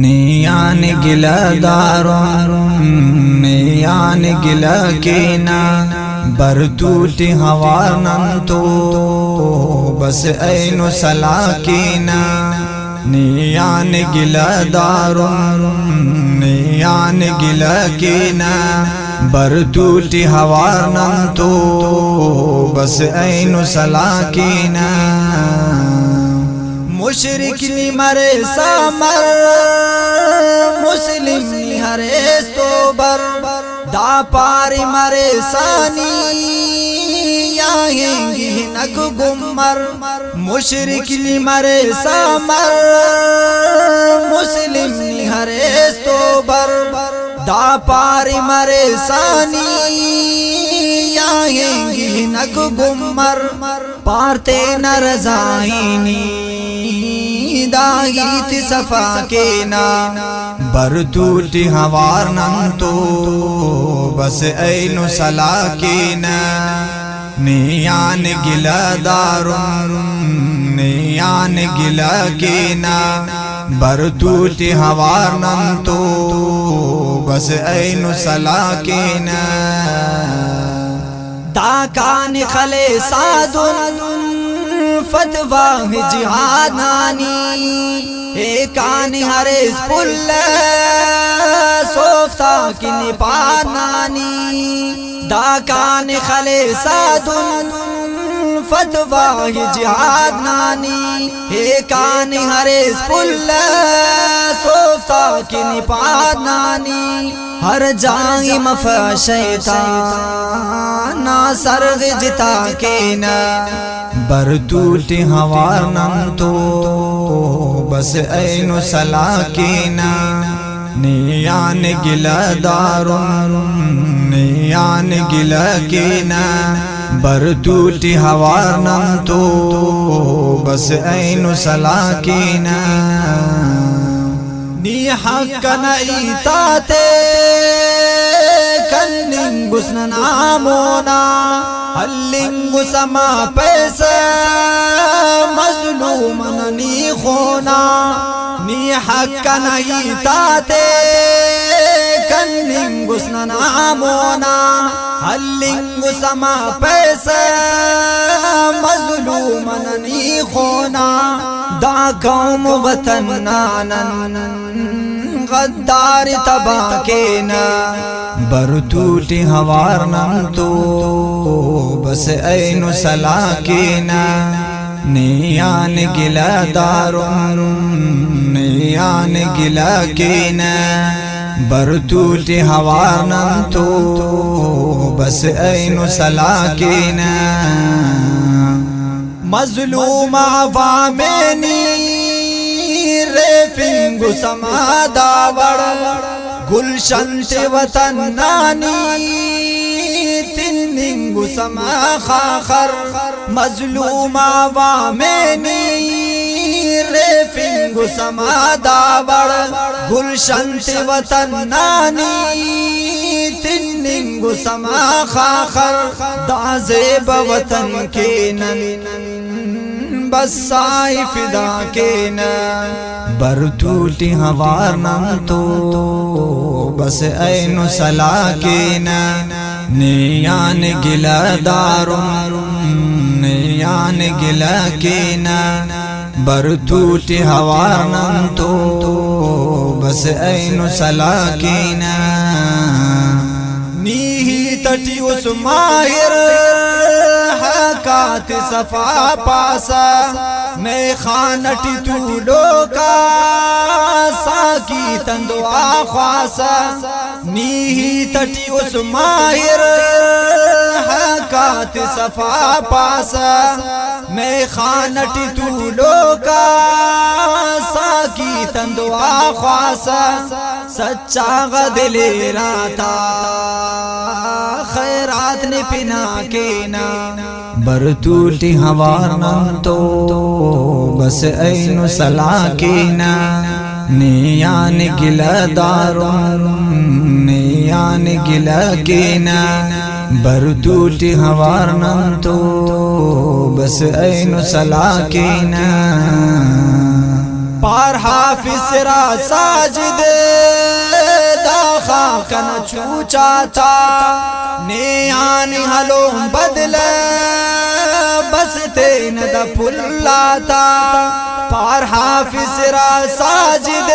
नियान गिला दारुम नियान गिला केना बरतूटी हवारनम तो बस ऐनु सला केना नियान गिला दारुम नियान गिला केना बरतूटी हवारनम तो बस ऐनु सला केना मुशरिक नि मरे सामर मुस्लिम नि हरे सोबर दा पारी मरे सानी आएंगी नक गुमर मुशरिक नि मरे सामर मुस्लिम नि हरे सोबर दा पारी मरे सानी आएंगी नक गुमर पारते न रजाईनी दागीत सफा के ना बरतूटी हवारनम तो बस ऐनु सला के ना नियान गिला दारुम नियान गिला के ना बरतूटी हवारनम तो बस ऐनु सला के ना दाकान खले सादुन फतवा जिहाद नानी एकानी हरे पुल्ल सोफता की निपात नानी दाकान खले सादुन फतवा जिहाद नानी एकानी हरे पुल्ल सोफता की निपात नानी हर जाई मफ शैतान ना सरग जिता के ना बरतूटी हवारनम तो बस ऐनु सला केना नियान गिला दारुम नियान गिला केना बरतूटी हवारनम तो बस ऐनु सला केना नी हक नईताते कन्निंगुस्न नामोना हल्लिंगु समा पैसा मजलूमन नी खोना नी हक नईताते कन्निंगुस्न नामोना हल्लिंगु समा पैसा मजलूमन नी खोना दा कौम वतन नानन गद्दार तबा के ना बरतूटी हवारनम तो बस ऐनु सला के ना नियान गिला दारुम नियान गिला के ना बरतूटी हवारनम तो बस ऐनु सला के ना मजलूम आवामेनी रेफिंगु समादावड़ गुलशन से वतन नानी तिन्निंगु समा खाखर मजलूम आवामेनी रेफिंगु समादावड़ गुलशन से वतन नानी तिन्निंगु समा खाखर दाज़े बवतन के नन बसाई फिदा के ना बरतूटी हवारनम तो बस ऐनु सला के ना नियान गिला दारुम नियान गिला के ना बरतूटी हवारनम तो बस ऐनु सला के ना नीही तटी उस माहिर हकात सफा पासा मैं खानटी तू लोका साकी तंदुआ ख्वासा नीही तटी उस माहिर हकात सफा पासा मैं खानटी तू लोका साकी तंदुआ ख्वासा सच्चा गदिले राता खैरात ने पिना के ना बरतूटी हवारनम तो बस ऐनु सला के ना नियान गिला दारुम नियान गिला के ना बरतूटी हवारनम तो बस ऐनु सला के ना पार हाफिज रा साजिद दा खाकन चूचा था ने आनी हलो बदल बस तेन द पुल्ला था पार हाफिज रा साजिद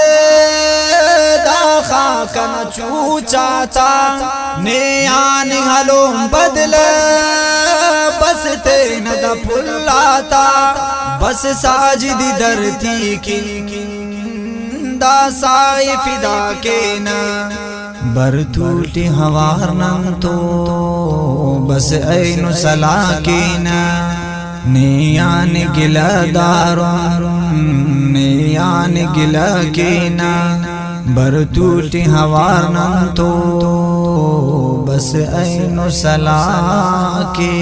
दा खाकन चूचा था ने आनी हलो बदल बस तेन द पुल्ला था बस साजिदी धरती की दा साई फिदा के न बर टूटी हवार नम तो बस ऐनु सला के न नियान गिला दारुन नियान गिला के न बर टूटी हवार नम तो बस ऐनु सला के